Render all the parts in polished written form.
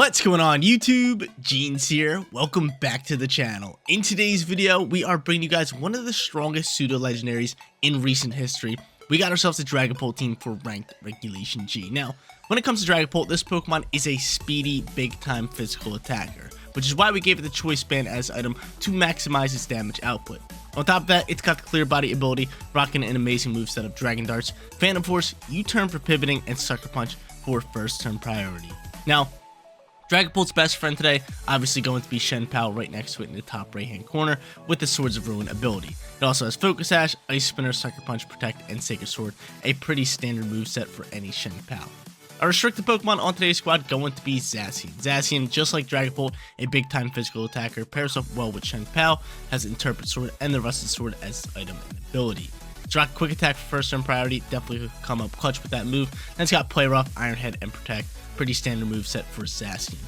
What's going on YouTube? Jeans here. Welcome back to the channel. In today's video, we are bringing you guys one of the strongest pseudo legendaries in recent history. We got ourselves a Dragapult team for ranked regulation G. Now, when it comes to Dragapult, this Pokemon is a speedy, big time physical attacker, which is why we gave it the choice band as item to maximize its damage output. On top of that, it's got the clear body ability, rocking an amazing moveset of Dragon Darts, Phantom Force, U-turn for pivoting, and Sucker Punch for first turn priority. Now, Dragapult's best friend today, obviously going to be Shenpao right next to it in the top right hand corner with the Swords of Ruin ability. It also has Focus Sash, Ice Spinner, Sucker Punch, Protect, and Sacred Sword, a pretty standard moveset for any Shenpao. Our restricted Pokemon on today's squad going to be Zacian. Zacian, just like Dragapult, a big time physical attacker, pairs up well with Shenpao, has Interpret Sword and the Rusted Sword as item and ability. It's rock Quick Attack for first turn priority, definitely could come up clutch with that move. And it's got Play Rough, Iron Head, and Protect, pretty standard moveset for Zacian.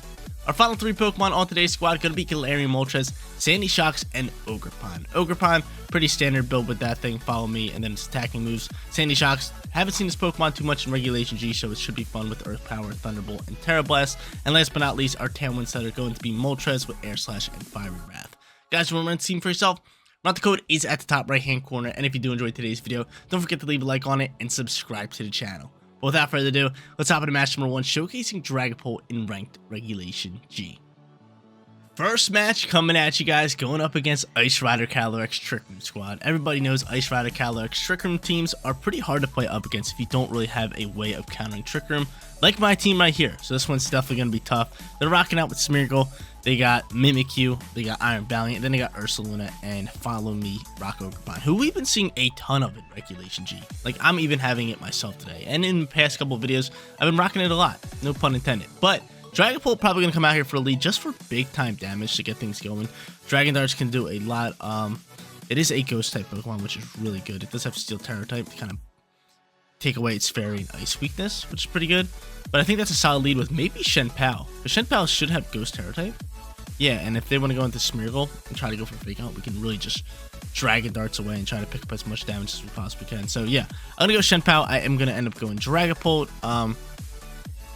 Our final three Pokemon on today's squad going to be Galarian Moltres, Sandy Shocks, and Ogerpon. Ogerpon, pretty standard build with that thing, follow me, and then its attacking moves. Sandy Shocks, haven't seen this Pokemon too much in Regulation G, so it should be fun with Earth Power, Thunderbolt, and Terra Blast. And last but not least, our Tailwind set are going to be Moltres with Air Slash and Fiery Wrath. Guys, remember to team for yourself. The code is at the top right hand corner, and if you do enjoy today's video, don't forget to leave a like on it and subscribe to the channel. But without further ado, let's hop into match number 1, showcasing Dragapult in ranked Regulation G. First match coming at you guys, going up against Ice Rider Calyrex Trick Room squad. Everybody knows Ice Rider Calyrex Trick Room teams are pretty hard to play up against if you don't really have a way of countering Trick Room, like my team right here. So this one's definitely going to be tough. They're rocking out with Smeargle, they got Mimikyu, they got Iron Valiant, then they got Ursaluna, and Follow Me, Rock Ogerpon, who we've been seeing a ton of in Regulation G. Like, I'm even having it myself today. And in the past couple videos, I've been rocking it a lot. No pun intended. But Dragapult probably going to come out here for a lead just for big time damage to get things going. Dragon Darts can do a lot. It is a ghost type Pokemon, which is really good. It does have Steel Terror type to kind of take away its Fairy and Ice weakness, which is pretty good. But I think that's a solid lead with maybe Shenpao. Because Shenpao should have Ghost Terror type. Yeah, and if they want to go into Smeargle and try to go for Fake Out, we can really just Dragon Darts away and try to pick up as much damage as we possibly can. So yeah, I'm going to go Shenpao. I am going to end up going Dragapult.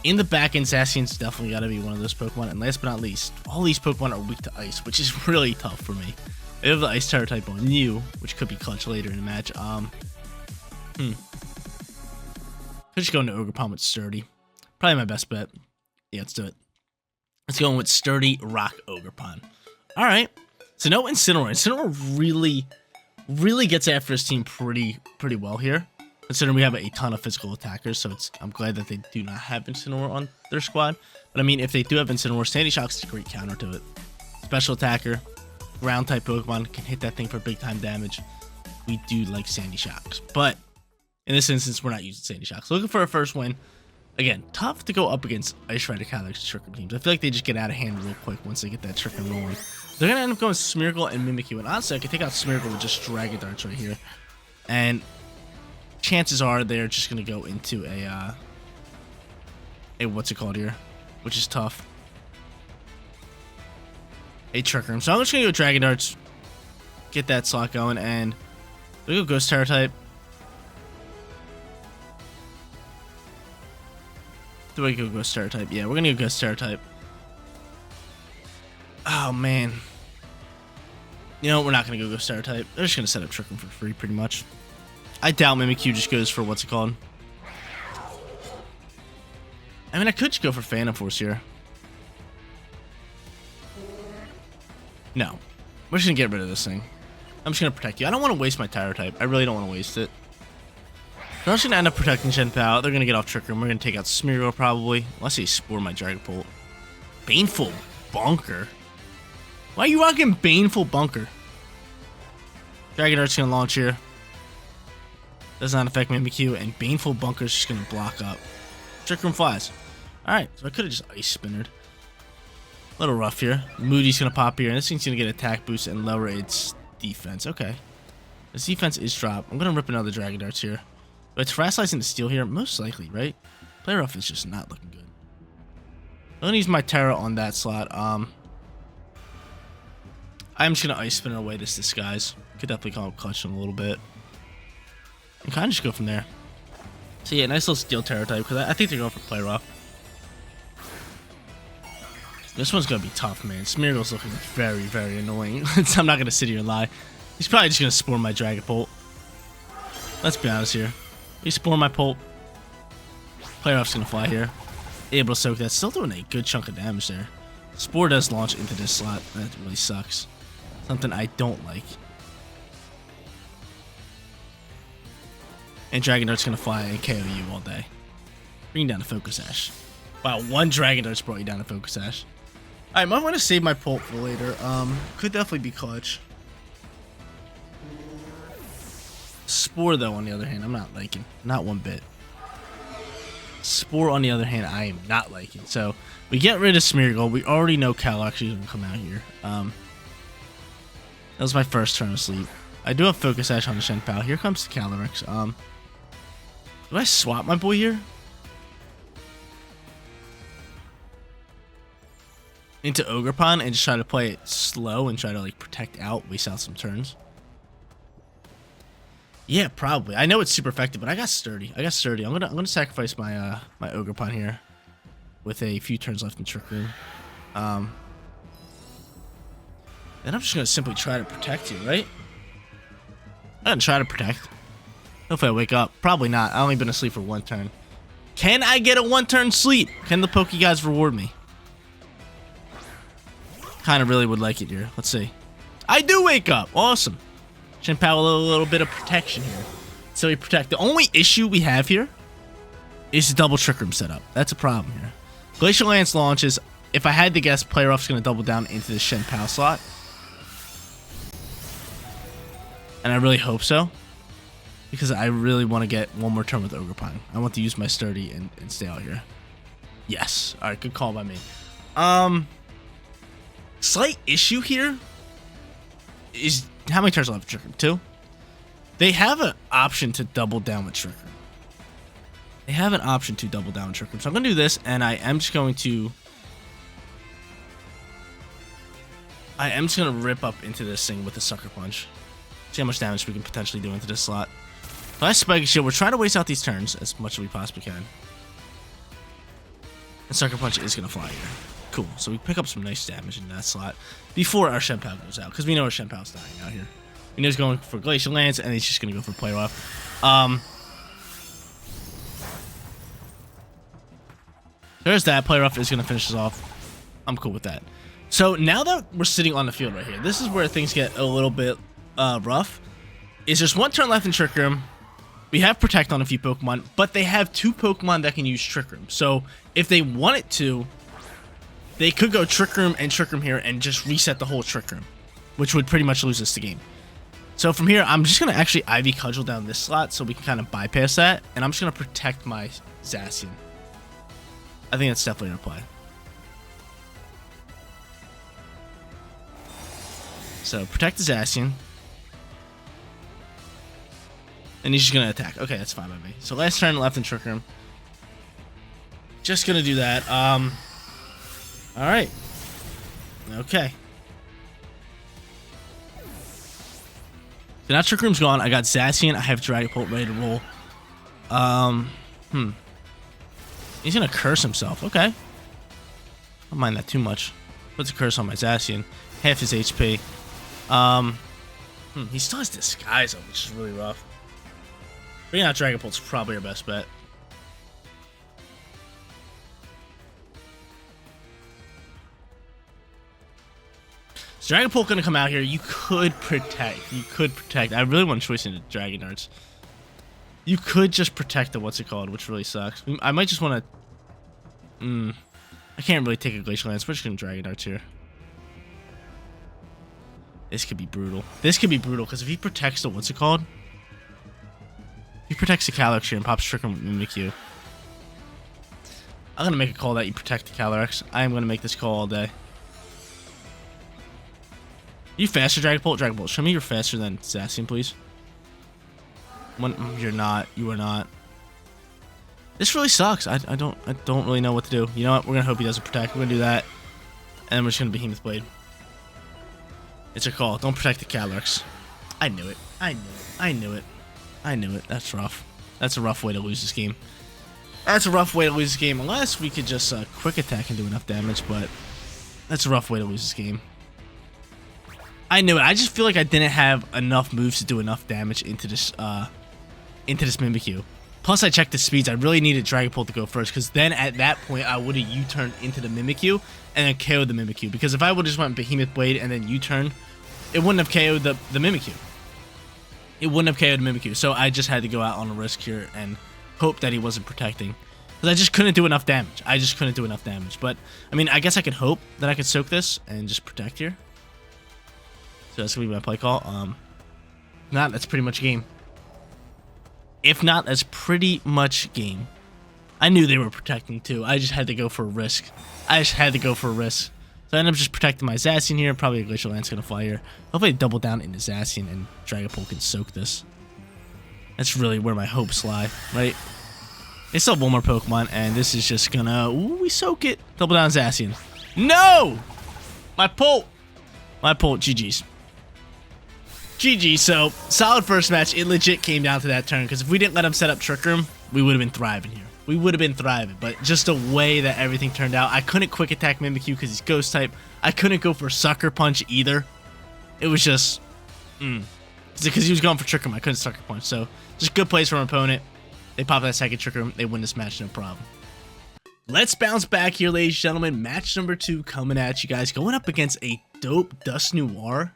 In the back end, Zacian's definitely got to be one of those Pokemon. And last but not least, all these Pokemon are weak to Ice, which is really tough for me. I have the Ice Terror type on you, which could be clutch later in the match. Could just go into Ogerpon with Sturdy. Probably my best bet. Yeah, let's do it. Let's go in with Sturdy Rock Ogerpon. Alright. So no Incineroar. Incineroar really gets after his team pretty well here. Considering we have a ton of physical attackers, so I'm glad that they do not have Incineroar on their squad. But I mean, if they do have Incineroar, Sandy Shocks is a great counter to it. Special attacker, ground type Pokemon, can hit that thing for big time damage. We do like Sandy Shocks. But in this instance, we're not using Sandy Shocks. Looking for a first win. Again, tough to go up against Ice Rider Calyrex Trick Room teams. I feel like they just get out of hand real quick once they get that Trick Room rolling. They're going to end up going Smeargle and Mimikyu. And honestly, I could take out Smeargle with just Dragon Darts right here. And chances are they're just going to go into a what's it called here? Which is tough. A Trick Room. So I'm just going to go Dragon Darts. Get that slot going. And we go Ghost Terror type. Do I go Ghost Terror type? Yeah, we're gonna go Ghost Terror type. Oh man. You know, we're not gonna go Ghost Terror type. They're just gonna set up Trick Room for free, pretty much. I doubt Mimikyu just goes for what's it called? I mean, I could just go for Phantom Force here. No. We're just gonna get rid of this thing. I'm just gonna protect you. I don't want to waste my Terror type. I really don't want to waste it. I'm just going to end up protecting Shenpao. They're going to get off Trick Room. We're going to take out Smeargle probably. Unless they Spore my Dragapult. Baneful Bunker? Why are you rocking Baneful Bunker? Dragon Dart's going to launch here. Does not affect Mimikyu. And Baneful Bunker's just going to block up. Trick Room flies. Alright, so I could have just Ice Spinnered. A little rough here. Moody's going to pop here. And this thing's going to get attack boost and lower its defense. Okay. Its defense is dropped. I'm going to rip another Dragon Darts here. But it's Terrasizing the Steel here, most likely, right? Play Rough is just not looking good. I'm gonna use my Terra on that slot. I'm just gonna Ice Spinner away this Disguise. Could definitely come up clutch in a little bit. And kind of just go from there. So yeah, nice little Steel Terror type, because I think they're going for Play Rough. This one's gonna be tough, man. Smeargle's looking very, very annoying. I'm not gonna sit here and lie. He's probably just gonna Spore my Dragapult. Let's be honest here. He Spore my Pult. Player Off's gonna fly here. Able to soak that. Still doing a good chunk of damage there. Spore does launch into this slot. That really sucks. Something I don't like. And Dragon Dart's gonna fly and KO you all day. Bring down the Focus Sash. Wow, one Dragon Dart's brought you down to Focus Sash. I might want to save my Pult for later. Could definitely be clutch. Spore, though, on the other hand, I'm not liking. Not one bit. Spore, on the other hand, I am not liking. So, we get rid of Smeargle. We already know Calyrex is going to come out here. That was my first turn of sleep. I do have Focus Sash on the Shenpao. Here comes the Calyrex. Do I swap my boy here? Into Ogerpon and just try to play it slow and try to like protect out, waste out some turns. Yeah, probably. I know it's super effective, but I got sturdy. I'm gonna sacrifice my my Ogerpon here with a few turns left in Trick Room. Then I'm just gonna simply try to protect you, right? I'm gonna try to protect. Hopefully I wake up. Probably not. I've only been asleep for one turn. Can I get a one-turn sleep? Can the Poke Guys reward me? Kind of really would like it here. Let's see. I do wake up. Awesome. Shenpao a little bit of protection here. So we protect. The only issue we have here is the double Trick Room setup. That's a problem here. Glacial Lance launches. If I had to guess, Player Off's going to double down into the Shenpao slot. And I really hope so. Because I really want to get one more turn with Ogerpon. I want to use my Sturdy and stay out here. Yes. Alright, good call by me. Slight issue here is how many turns left with Trick Room? 2? They have an option to double down with Trick Room. So I'm going to do this, and I am just going to rip up into this thing with a Sucker Punch. See how much damage we can potentially do into this slot. Last Spike Shield. We're trying to waste out these turns as much as we possibly can. And Sucker Punch is going to fly here. Cool. So we pick up some nice damage in that slot before our Shenpao goes out, because we know our Shenpao's dying out here. We know he's going for Glacial Lance, and he's just going to go for Player Off. There's that. Player Off is going to finish us off. I'm cool with that. So now that we're sitting on the field right here, this is where things get a little bit rough. Is there's one turn left in Trick Room. We have Protect on a few Pokemon, but they have 2 Pokemon that can use Trick Room. So if they wanted to, they could go Trick Room and Trick Room here and just reset the whole Trick Room, which would pretty much lose us the game. So from here, I'm just going to actually Ivy Cudgel down this slot so we can kind of bypass that, and I'm just going to protect my Zacian. I think that's definitely going to play. So protect the Zacian. And he's just going to attack. Okay, that's fine by me. So last turn left in Trick Room. Just going to do that. Alright. Okay. So now Trick Room's gone. I got Zacian. I have Dragapult ready to roll. He's going to curse himself. Okay. I don't mind that too much. Puts a curse on my Zacian. Half his HP. He still has Disguise up, which is really rough. Bringing out Dragapult's probably our best bet. So Dragapult gonna come out here. You could protect. I really want to choice into Dragon Darts. You could just protect the what's it called, which really sucks. I might just want to. I can't really take a Glacial Lance. We're just gonna Dragon Darts here. This could be brutal. Because if he protects the what's it called, he protects the Calyrex here and pops Trick Room with Mimikyu. I'm gonna make a call that you protect the Calyrex. I am gonna make this call all day. You faster, Dragapult? Dragapult, show me you're faster than Zacian, please. You're not. You are not. This really sucks. I don't really know what to do. You know what? We're gonna hope he doesn't protect. We're gonna do that, and then we're just gonna Behemoth Blade. It's a call. Don't protect the Calyrex. I knew it. That's rough. That's a rough way to lose this game. Unless we could just quick attack and do enough damage, but That's a rough way to lose this game. I knew it. I just feel like I didn't have enough moves to do enough damage into this Mimikyu. Plus, I checked the speeds. I really needed Dragapult to go first, because then at that point, I would have U-turned into the Mimikyu and then KO'd the Mimikyu. Because if I would have just went Behemoth Blade and then U-turn, it wouldn't have KO'd the Mimikyu. It wouldn't have KO'd Mimikyu. So I just had to go out on a risk here and hope that he wasn't protecting. Because I just couldn't do enough damage. But, I mean, I guess I could hope that I could soak this and just protect here. So that's going to be my play call. Not, that's pretty much game. If not, that's pretty much game. I knew they were protecting too. I just had to go for a risk. So I ended up just protecting my Zacian here. Probably a Glacial Lance going to fly here. Hopefully double down into Zacian and Dragapult can soak this. That's really where my hopes lie, right? They still have one more Pokemon, and this is just gonna... Ooh, we soak it. Double down Zacian. No! My Pult, GG's. GG, so solid first match. It legit came down to that turn, because if we didn't let him set up Trick Room, we would have been thriving here. But just the way that everything turned out, I couldn't quick attack Mimikyu because he's Ghost type. I couldn't go for Sucker Punch either. It was just... Because he was going for Trick Room, I couldn't Sucker Punch. So, just good plays from our opponent. They pop that second Trick Room, they win this match, no problem. Let's bounce back here, ladies and gentlemen. Match number 2 coming at you guys. Going up against a dope Dusknoir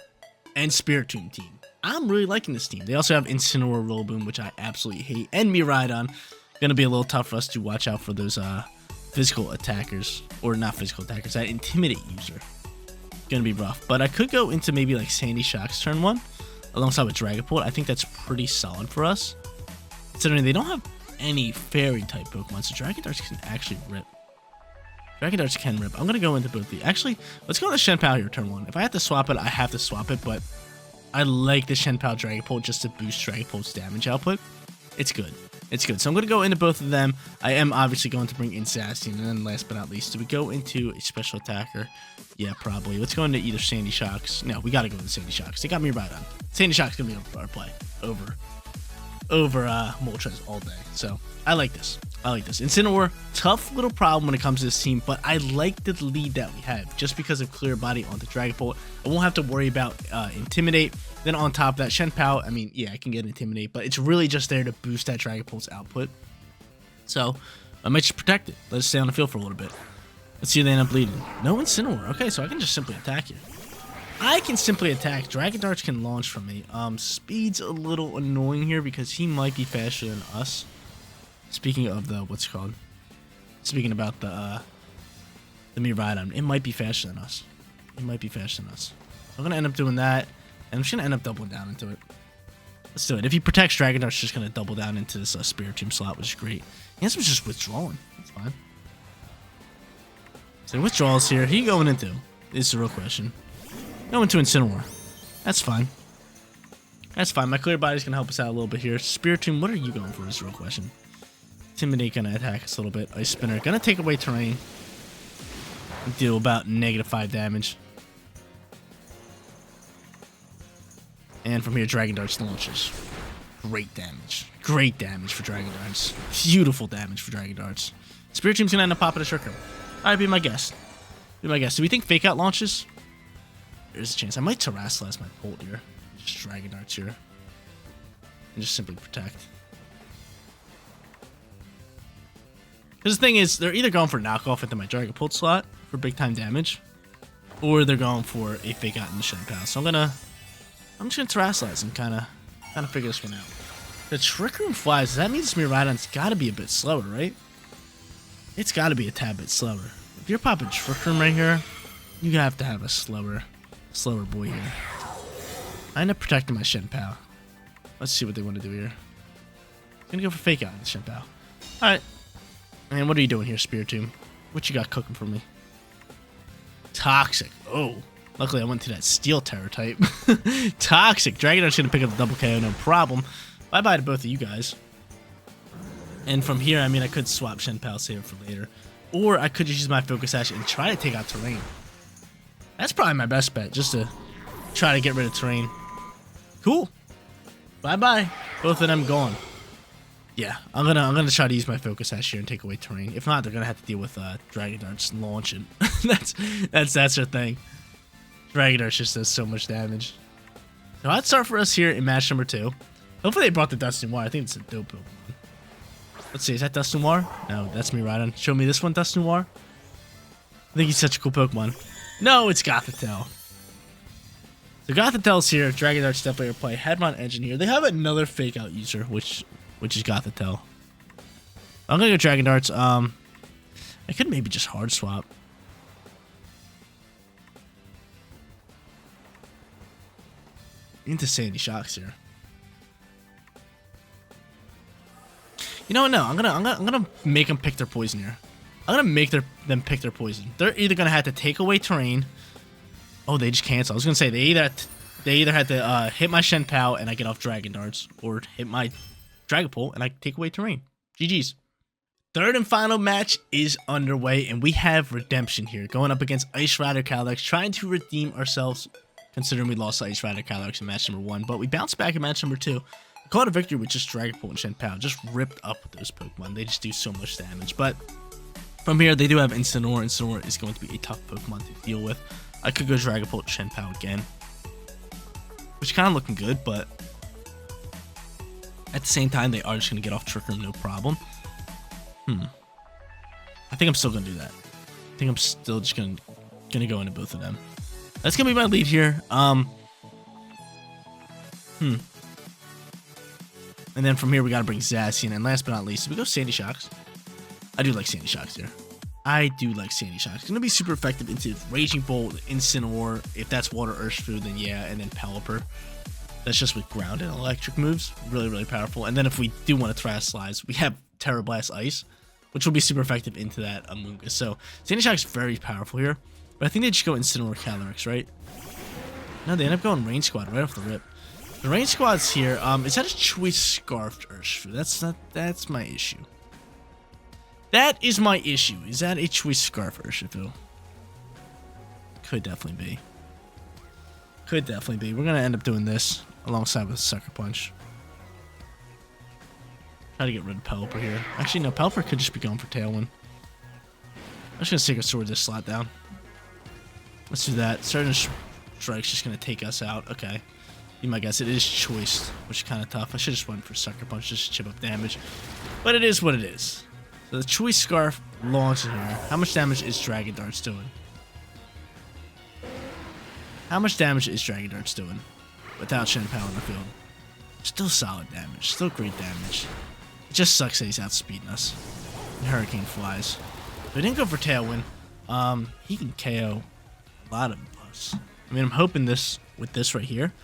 and Spiritomb team. I'm really liking this team. They also have Incineroar, Rillaboom, which I absolutely hate, and Miraidon. Gonna be a little tough for us to watch out for those physical attackers, or not physical attackers, that Intimidate user. Gonna be rough, but I could go into maybe like Sandy Shock's turn 1, alongside with Dragapult. I think that's pretty solid for us, considering they don't have any Fairy type Pokemon, so Dragon Darts can actually rip. I'm gonna go into both the... Actually, let's go with the Shenpao here, turn 1. If I have to swap it, I have to swap it, but I like the Shenpao Dragapult just to boost Dragapult's damage output. It's good. So I'm going to go into both of them. I am obviously going to bring in Zacian, and then last but not least, do we go into a special attacker? Yeah, probably. Let's go into either Sandy Shocks. No, we got to go into Sandy Shocks. They got me right on. Sandy Shocks going to be our play over Moltres all day. So I like this. Incineroar, tough little problem when it comes to this team, but I like the lead that we have just because of Clear Body onto Dragapult. I won't have to worry about Intimidate. Then on top of that, Shenpao, I mean, yeah, I can get Intimidate, but it's really just there to boost that Dragapult's output. So I might just protect it. Let it stay on the field for a little bit. Let's see if they end up leading. No Incineroar. Okay, so I can just simply attack here. I can simply attack. Dragon Darts can launch from me. Speed's a little annoying here because he might be faster than us. Speaking of the, speaking about the Miraidon, it might be faster than us. So I'm going to end up doing that, and I'm just going to end up doubling down into it. Let's do it. If he protects Dragon Dart's just going to double down into this Spiritomb slot, which is great. He has just withdrawing. That's fine. So withdrawals here. Who are you going into? Is the real question. Going to Incineroar. That's fine. My Clear Body's going to help us out a little bit here. Spiritomb, what are you going for is the real question. Intimidate gonna attack us a little bit. Ice Spinner gonna take away terrain. Deal about -5 damage. And from here, Dragon Darts launches. Great damage for Dragon Darts. Beautiful damage for Dragon Darts. Spiritomb's gonna end up popping a Trick Room. Alright, be my guess. Do we think Fake Out launches? There's a chance. I might Terrasilize my Bolt here. Just Dragon Darts here. And just simply protect. Because the thing is, they're either going for knockoff into my Dragapult slot for big time damage, or they're going for a Fake Out in the Shenpao. So I'm just gonna Terrasilize and kind of figure this one out. The Trick Room flies. Does that mean this Miraidon's got to be a bit slower, right? It's got to be a tad bit slower. If you're popping Trick Room right here, you have to have a slower boy here. I end up protecting my Shenpao. Let's see what they want to do here. I'm gonna go for Fake Out in the Shenpao. All right. Man, what are you doing here, Spiritomb? What you got cooking for me? Toxic. Oh. Luckily, I went to that Steel Terror type. Toxic. Dragon Dart's going to pick up the double KO, no problem. Bye-bye to both of you guys. And from here, I mean, I could swap Shenpao, save it for later. Or I could just use my Focus Sash and try to take out terrain. That's probably my best bet, just to try to get rid of terrain. Cool. Bye-bye. Both of them gone. Yeah, I'm gonna try to use my focus sash here and take away terrain. If not, they're gonna have to deal with Dragon Darts launching. that's their thing. Dragon Darts just does so much damage. So I'd start for us here in match number 2. Hopefully they brought the Dust Noir. I think it's a dope Pokemon. Let's see, is that Dust Noir? No, that's me right on. Show me this one, Dust Noir. I think he's such a cool Pokemon. No, it's Gothitelle. So Gothitelle's here. Dragon Darts definitely are play. Headmon Engine here. They have another fake out user, which is Gothitelle. I'm gonna go Dragon Darts. I could maybe just hard swap. Into Sandy Shocks here. You know what? No, I'm gonna make them pick their poison here. I'm gonna make them pick their poison. They're either gonna have to take away terrain. Oh, they just cancel. I was gonna say they either had to hit my Shenpao and I get off Dragon Darts, or hit my Dragapult and I take away terrain. GG's. Third and final match is underway, and we have redemption here, going up against Ice Rider Calyrex, trying to redeem ourselves, considering we lost to Ice Rider Calyrex in match number 1, but we bounced back in match number 2. Caught a victory with just Dragapult and Shenpao, just ripped up those Pokemon. They just do so much damage, but from here, they do have Incineroar. Incineroar is going to be a tough Pokemon to deal with. I could go Dragapult Shenpao again, which kind of looking good, but at the same time, they are just going to get off Trick Room, no problem. I think I'm still going to do that. I think I'm still just going to go into both of them. That's going to be my lead here. And then from here, we got to bring Zacian. And last but not least, we go Sandy Shocks. I do like Sandy Shocks here. I do like Sandy Shocks. It's going to be super effective into Raging Bolt, Incineroar. If that's Water Urshifu, then yeah. And then Pelipper. That's just with ground and electric moves. Really, really powerful. And then if we do want to Terrasilize, we have Terra Blast Ice, which will be super effective into that Amoonguss. So Sandy Shock's very powerful here. But I think they just go Incineroar Calyrex, right? No, they end up going Rain Squad right off the rip. The Rain Squad's here. Is that a Choice Scarfed Urshifu? That's my issue. That is my issue. Is that a Choice Scarf Urshifu? Could definitely be. Could definitely be. We're going to end up doing this alongside with Sucker Punch. Try to get rid of Pelipper here. Actually, no, Pelipper could just be going for Tailwind. I'm just going to Sacred Sword this slot down. Let's do that. Certain Strike's just going to take us out. Okay. Be my guess. It is Choice, which is kind of tough. I should just went for Sucker Punch just to chip up damage. But it is what it is. So the Choice Scarf launches here. How much damage is Dragon Darts doing? How much damage is Dragon Darts doing without Shenpao on the field? Still solid damage. Still great damage. It just sucks that he's outspeeding us. And Hurricane flies. If we didn't go for Tailwind, he can KO a lot of us. I mean, I'm hoping this with this right here,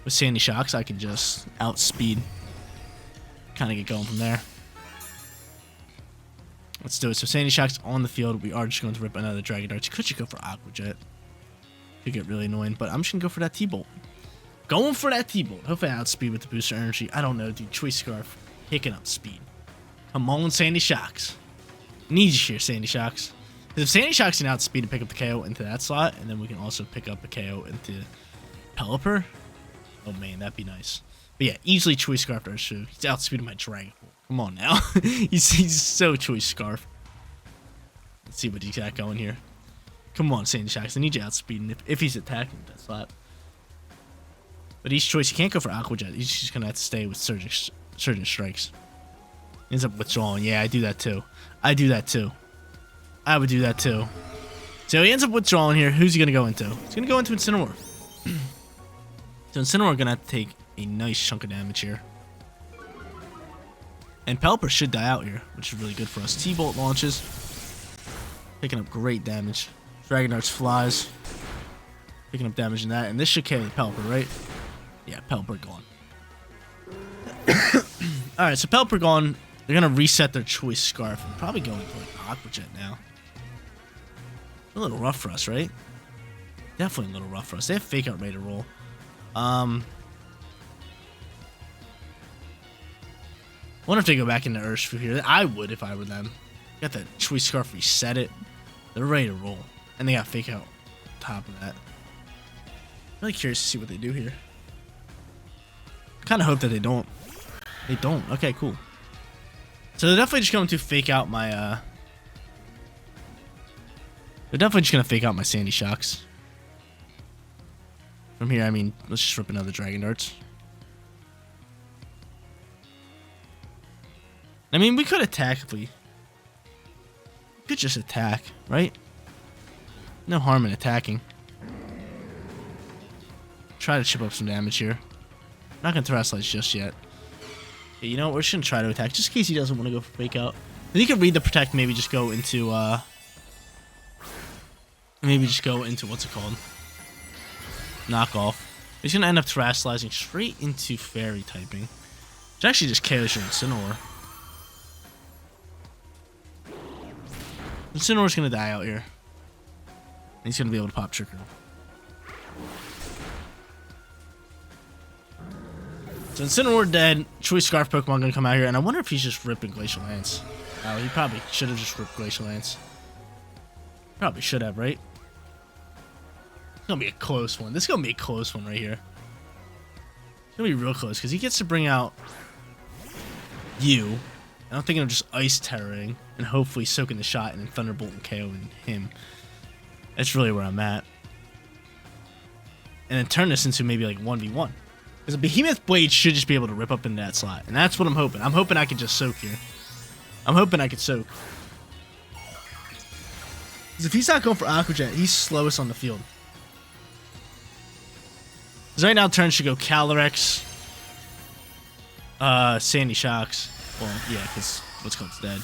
with Sandy Shocks, I can just outspeed. Kind of get going from there. Let's do it. So Sandy Shocks on the field. We are just going to rip another Dragon Darts. Could you go for Aqua Jet? Could get really annoying, but I'm just going to go for that T-Bolt. Going for that T-Bolt. Hopefully I outspeed with the booster energy. I don't know, dude. Choice Scarf picking up speed. Come on, Sandy Shocks. Need you here, Sandy Shocks. Because if Sandy Shocks can outspeed and pick up the KO into that slot, and then we can also pick up a KO into Pelipper. Oh man, that'd be nice. But yeah, easily Choice Scarf Urshifu. He's outspeeding my Dragapult. Come on now. he's so Choice Scarf. Let's see what he's got going here. Come on, Sandy Shocks. I need you outspeeding if he's attacking that slot. But each choice, he can't go for Aqua Jet. He's just going to have to stay with Surging Strikes. He ends up withdrawing. Yeah, I do that too. I do that too. I would do that too. So he ends up withdrawing here. Who's he going to go into? He's going to go into Incineroar. So Incineroar going to have to take a nice chunk of damage here. And Pelipper should die out here, which is really good for us. T-Bolt launches. Picking up great damage. Dragon Darts flies. Picking up damage in that. And this should KO the Pelipper, right? Yeah, Pelipper gone. Alright, so Pelipper gone. They're going to reset their Choice Scarf. I'm probably going for like Aqua Jet now. A little rough for us, right? Definitely a little rough for us. They have Fake Out ready to roll. Wonder if they go back into Urshifu here. I would if I were them. Got that Choice Scarf, reset it. They're ready to roll. And they got Fake Out on top of that. Really curious to see what they do here. Kind of hope that they don't. They don't. Okay, cool. So they're definitely just going to fake out my, they're definitely just going to fake out my Sandy Shocks. From here, I mean, let's just rip another Dragon Darts. I mean, we could attack if we could just attack, right? No harm in attacking. Try to chip up some damage here. Not going to Terrasilize just yet. Yeah, you know what? We're just going to try to attack, just in case he doesn't want to go for fake out. Then he can read the protect, maybe just go into, what's it called? Knockoff. He's going to end up Terrasilizing straight into Fairy typing. Which actually just KOs your Incineroar. Incineroar's going to die out here. And he's going to be able to pop Trick Room. So Incineroar dead. Choice Scarf Pokemon going to come out here. And I wonder if he's just ripping Glacial Lance. Oh, he probably should have just ripped Glacial Lance. Probably should have, right? It's going to be a close one. This is going to be a close one right here. It's going to be real close because he gets to bring out you. I'm thinking of just Ice Terroring and hopefully soaking the shot and then Thunderbolt and KOing him. That's really where I'm at. And then turn this into maybe like 1v1. Because a Behemoth Blade should just be able to rip up into that slot. And that's what I'm hoping. I'm hoping I can just soak here. I'm hoping I can soak. Because if he's not going for Aqua Jet, he's slowest on the field. Because right now turn should go Calyrex, Sandy Shocks. Well, yeah, because what's called is dead.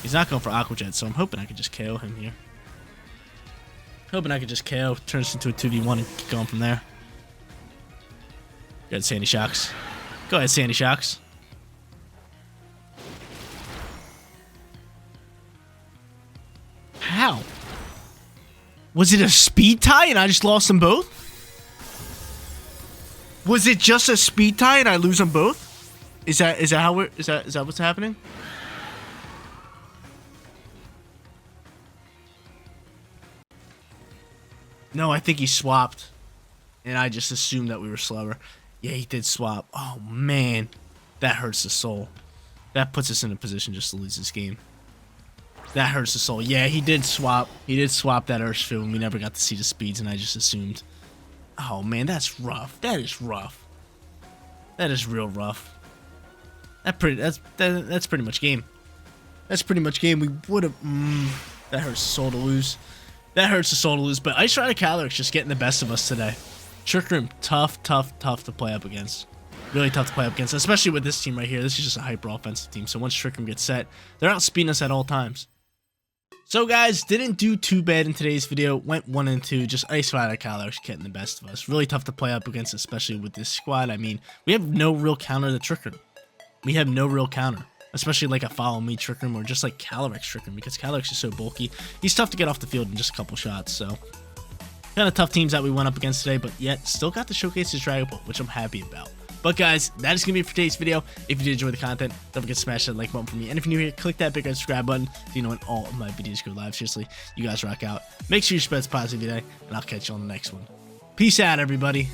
He's not going for Aqua Jet, so I'm hoping I can just KO him here. Hoping I can just KO, turns into a 2v1 and keep going from there. Go ahead, Sandy Shocks. Go ahead, Sandy Shocks. How? Was it a speed tie and I just lost them both? Was it just a speed tie and I lose them both? Is that how we're is that what's happening? No, I think he swapped. And I just assumed that we were slower. Yeah, he did swap. Oh man. That hurts the soul. That puts us in a position just to lose this game. That hurts the soul. Yeah, he did swap. He did swap that Urshifu and we never got to see the speeds and I just assumed. Oh man, that's rough. That is rough. That is real rough. That's pretty much game. That's pretty much game. We would have. That hurts the soul to lose. That hurts the soul to lose. But Ice Rider Calyrex just getting the best of us today. Trick Room, tough to play up against. Really tough to play up against, especially with this team right here. This is just a hyper offensive team. So once Trick Room gets set, they're outspeeding us at all times. So guys, didn't do too bad in today's video. Went 1 and 2. Just Ice Rider Calyrex getting the best of us. Really tough to play up against, especially with this squad. I mean, we have no real counter to Trick Room. We have no real counter, especially like a Follow Me Trick Room or just like Calyrex Trick Room because Calyrex is so bulky. He's tough to get off the field in just a couple shots, so kind of tough teams that we went up against today, but yet still got to showcase his Dragapult, which I'm happy about. But guys, that is going to be it for today's video. If you did enjoy the content, don't forget to smash that like button for me. And if you're new here, click that big red subscribe button so you know when all of my videos go live. Seriously, you guys rock out. Make sure you spread positive today, and I'll catch you on the next one. Peace out, everybody.